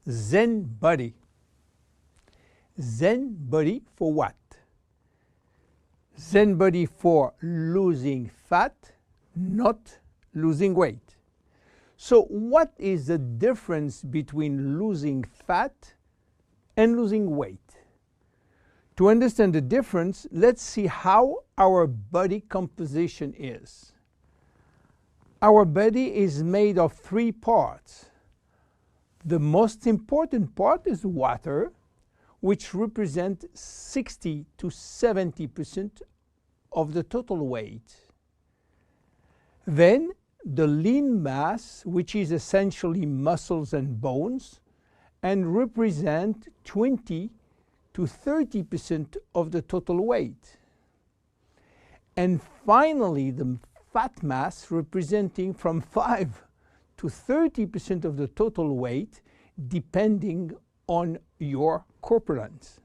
Zen body. Zen body for what? Zen body for losing fat, not losing weight. So what is the difference between losing fat and losing weight? To understand the difference, let's see how our body composition is. Our body is made of 3 parts. The most important part is water, which represents 60 to 70% of the total weight. Then the lean mass, which is essentially muscles and bones, and represent 20 to 30% of the total weight. And finally, the fat mass, representing from 5 to 30% of the total weight, depending on your corpulence.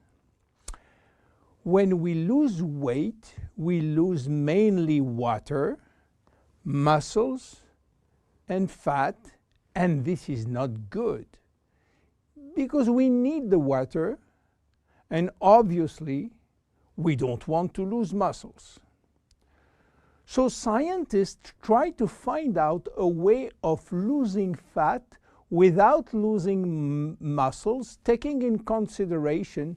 When we lose weight, we lose mainly water, muscles, and fat, and this is not good because we need the water, and obviously we don't want to lose muscles. So scientists try to find out a way of losing fat without losing muscles, taking in consideration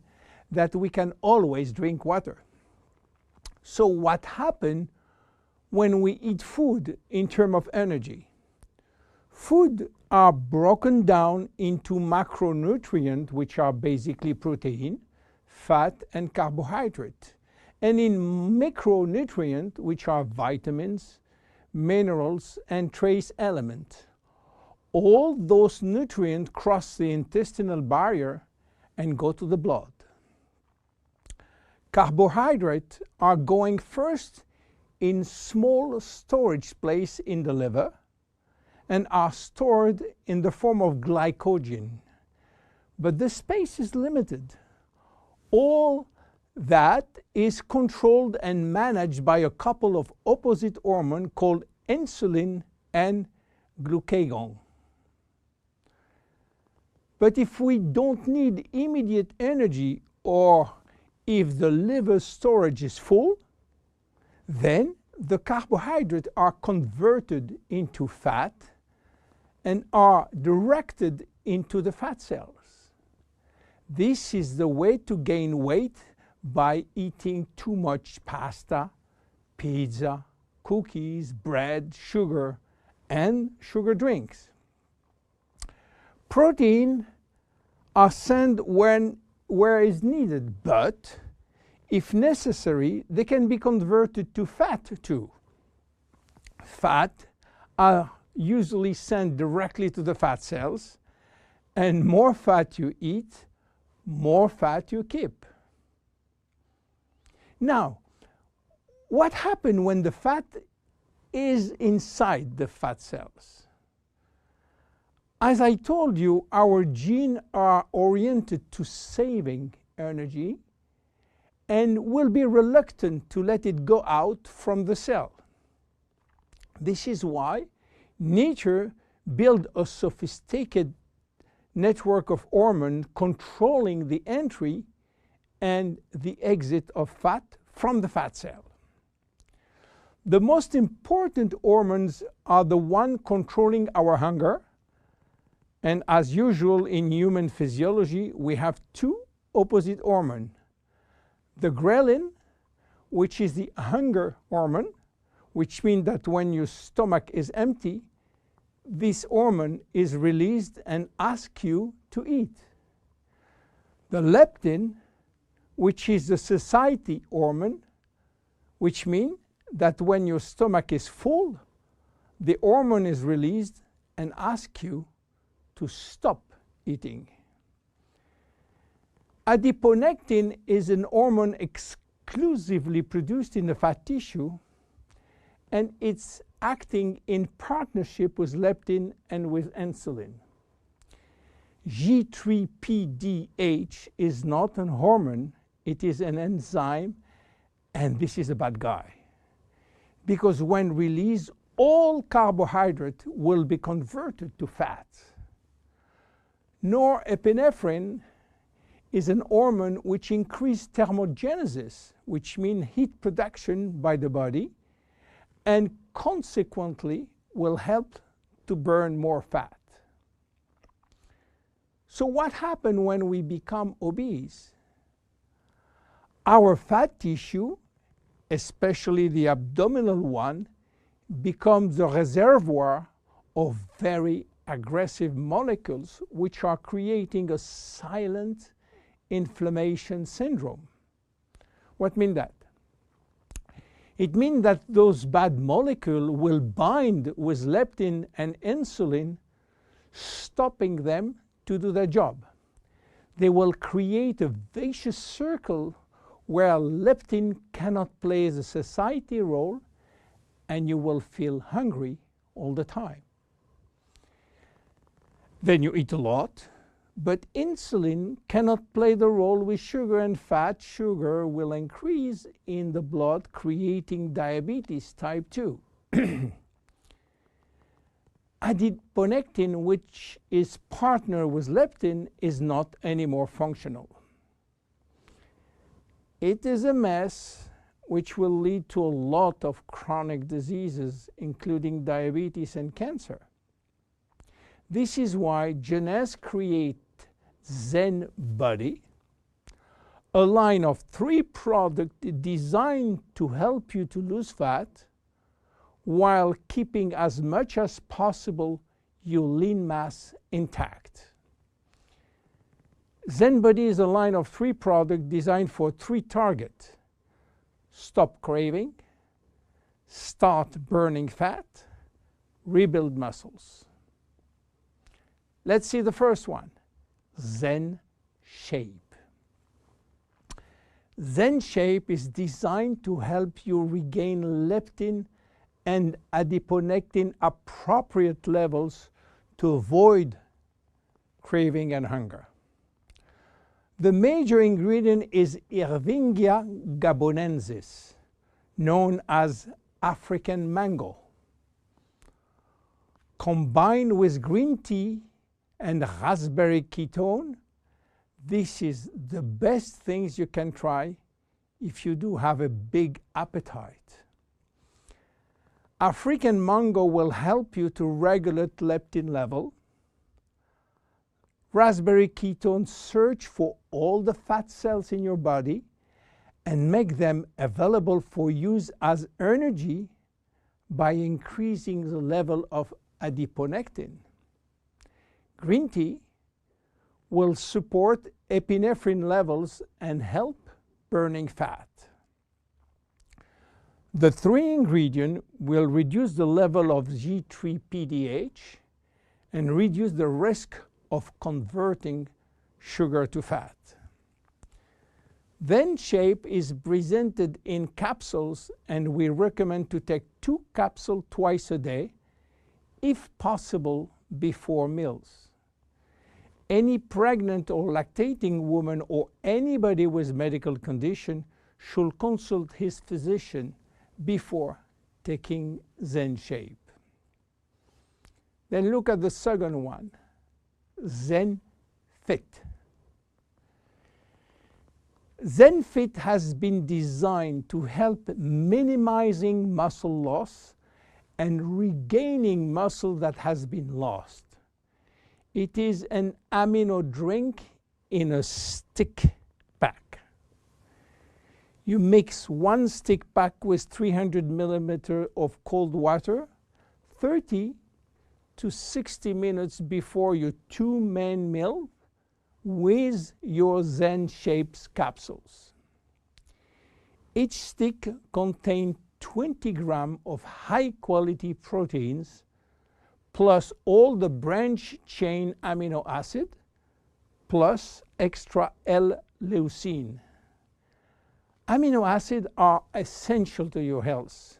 that we can always drink water. So what happens when we eat food in terms of energy? Food are broken down into macronutrients, which are basically protein, fat, and carbohydrate, and in micronutrients, which are vitamins, minerals, and trace elements. All those nutrients cross the intestinal barrier and go to the blood. Carbohydrates are going first in small storage place in the liver and are stored in the form of glycogen. But the space is limited. All that is controlled and managed by a couple of opposite hormones called insulin and glucagon. But if we don't need immediate energy, or if the liver storage is full, then the carbohydrates are converted into fat and are directed into the fat cells. This is the way to gain weight by eating too much pasta, pizza, cookies, bread, sugar, and sugar drinks. Protein are sent where is needed, but if necessary, they can be converted to fat too. Fat are usually sent directly to the fat cells, and more fat you eat, more fat you keep. Now, what happens when the fat is inside the fat cells? As I told you, our genes are oriented to saving energy and will be reluctant to let it go out from the cell. This is why nature built a sophisticated network of hormones controlling the entry and the exit of fat from the fat cell. The most important hormones are the one controlling our hunger, and as usual in human physiology, we have 2 opposite hormones. The ghrelin, which is the hunger hormone, which means that when your stomach is empty, this hormone is released and asks you to eat. The leptin, which is the satiety hormone, which means that when your stomach is full, the hormone is released and asks you to stop eating. Adiponectin is an hormone exclusively produced in the fat tissue, and it's acting in partnership with leptin and with insulin. G3PDH is not an hormone, it is an enzyme, and this is a bad guy. Because when released, all carbohydrate will be converted to fat. Norepinephrine is an hormone which increases thermogenesis, which means heat production by the body, and consequently will help to burn more fat. So what happens when we become obese? Our fat tissue, especially the abdominal one, becomes the reservoir of very aggressive molecules which are creating a silent inflammation syndrome. What means that? It means that those bad molecules will bind with leptin and insulin, stopping them to do their job. They will create a vicious circle where leptin cannot play the satiety role, and you will feel hungry all the time. Then you eat a lot, but insulin cannot play the role with sugar and fat. Sugar will increase in the blood, creating diabetes type 2. Adiponectin, which is partnered with leptin, is not anymore functional. It is a mess which will lead to a lot of chronic diseases, including diabetes and cancer. This is why JEUNESSE created Zen BODI, a line of 3 products designed to help you to lose fat while keeping as much as possible your lean mass intact. Zen BODI is a line of 3 products designed for 3 targets: stop craving, start burning fat, rebuild muscles. Let's see the first one, Zen Shape. Zen Shape is designed to help you regain leptin and adiponectin appropriate levels to avoid craving and hunger. The major ingredient is Ervingia gabonensis, known as African mango. Combined with green tea and raspberry ketone, this is the best things you can try if you do have a big appetite. African mango will help you to regulate leptin level. Raspberry ketone search for all the fat cells in your body and make them available for use as energy by increasing the level of adiponectin. Green tea will support epinephrine levels and help burning fat. The 3 ingredients will reduce the level of G3-PDH and reduce the risk of converting sugar to fat. Zen Shape is presented in capsules, and we recommend to take 2 capsules twice a day, if possible before meals. Any pregnant or lactating woman or anybody with medical condition should consult his physician before taking Zen Shape. Then look at the second one, Zen Fit. Zen Fit has been designed to help minimizing muscle loss and regaining muscle that has been lost. It is an amino drink in a stick pack. You mix 1 stick pack with 300 milliliters of cold water 30 to 60 minutes before your 2 main meal with your Zen Shapes capsules. Each stick contains 20 grams of high-quality proteins plus all the branch chain amino acid plus extra L-leucine. Amino acids are essential to your health,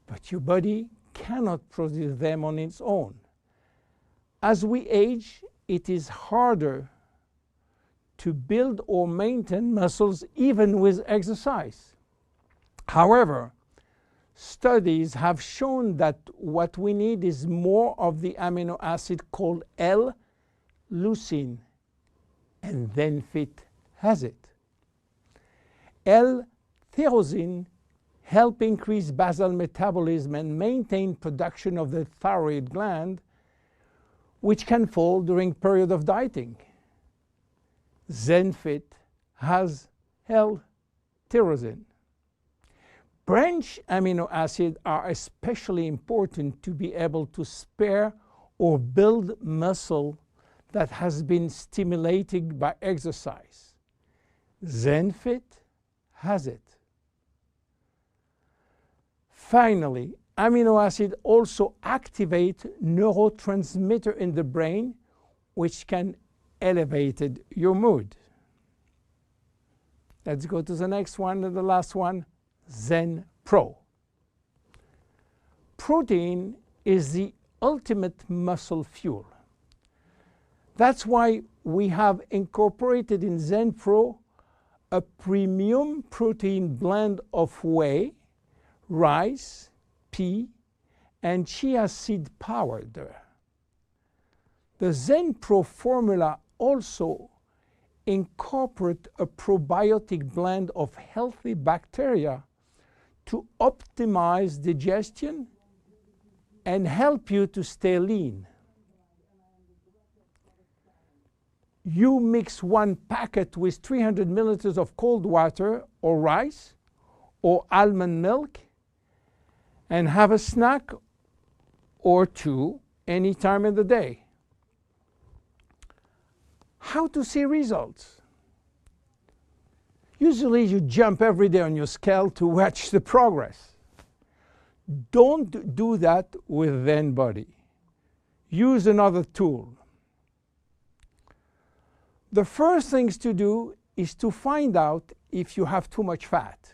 but your body cannot produce them on its own. As we age, it is harder to build or maintain muscles even with exercise. However, studies have shown that what we need is more of the amino acid called Leucine, and Zen Fit has it. L-tyrosine help increase basal metabolism and maintain production of the thyroid gland, which can fall during period of dieting. Zen Fit has L-tyrosine. Branch amino acids are especially important to be able to spare or build muscle that has been stimulated by exercise. Zen Fit has it. Finally, amino acids also activate neurotransmitter in the brain, which can elevate your mood. Let's go to the next one and the last one, Zen Pro. Protein is the ultimate muscle fuel. That's why we have incorporated in Zen Pro a premium protein blend of whey, rice, pea, and chia seed powder. The Zen Pro formula also incorporates a probiotic blend of healthy bacteria to optimize digestion and help you to stay lean. You mix one packet with 300 milliliters of cold water or rice or almond milk and have a snack or two any time in the day. How to see results? Usually you jump every day on your scale to watch the progress. Don't do that with Zen Body. Use another tool. The first things to do is to find out if you have too much fat.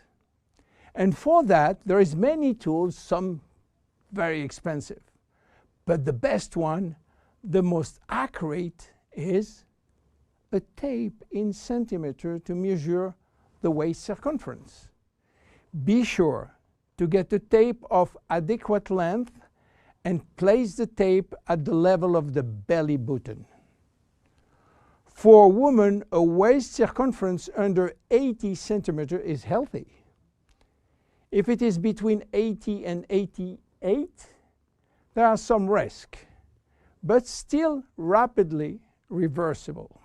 And for that, there is many tools, some very expensive. But the best one, the most accurate, is a tape in centimeter to measure the waist circumference. Be sure to get a tape of adequate length and place the tape at the level of the belly button. For a woman, a waist circumference under 80 centimeters is healthy. If it is between 80 and 88, there are some risk, but still rapidly reversible.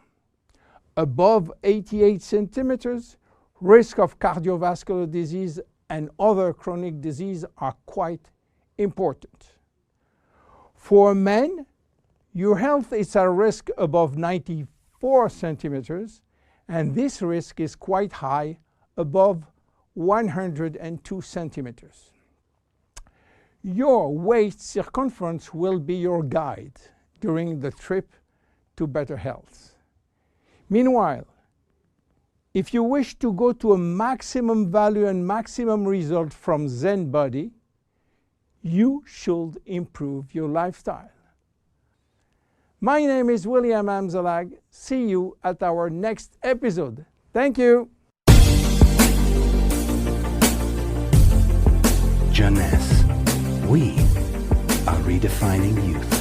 Above 88 centimeters, risk of cardiovascular disease and other chronic disease are quite important. For men, your health is at risk above 94 centimeters, and this risk is quite high, above 102 centimeters. Your waist circumference will be your guide during the trip to better health. Meanwhile, if you wish to go to a maximum value and maximum result from Zen Body, you should improve your lifestyle. My name is William Amzalag. See you at our next episode. Thank you. JEUNESSE. We are redefining youth.